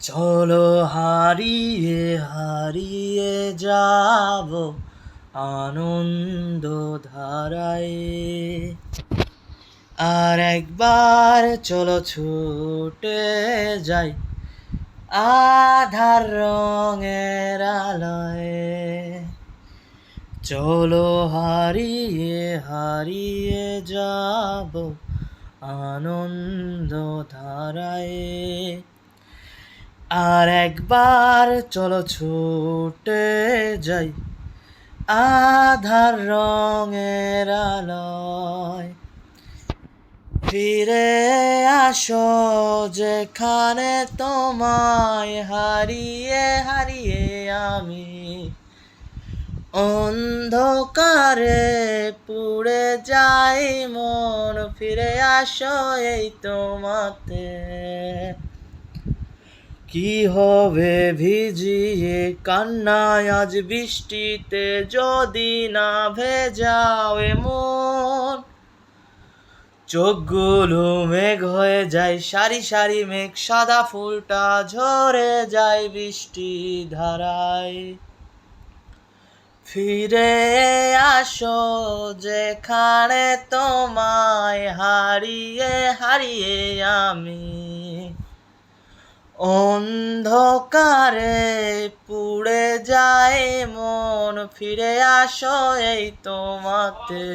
চলো হারিয়ে হারিয়ে যাব আনন্দ ধারায়। আর একবার চলো ছুটে যাই আধার রঙের আলোয়। চলো হারিয়ে হারিয়ে যাব আনন্দ ধারায়। আর একবার চলো ছুটে যাই আধার রঙের আলোয়। ফিরে আসো যেখানে তোমায় হারিয়ে হারিয়ে আমি অন্ধকারে পুড়ে যাই মন। ফিরে আসো এই তোমাতে। কি হবে ভিজিয়ে কান্নায় আজ বৃষ্টিতে যদি না ভেজাও এ মন। চোখগুলো মেঘ হয়ে যায়, সারি সারি মেঘ, সাদা ফুলটা ঝরে যায় বৃষ্টি ধারায়। ফিরে আসো যেখানে তোমায় হারিয়ে হারিয়ে আমি অন্ধকারে পুড়ে যায় মন। ফিরে আসো এই তোমাতে।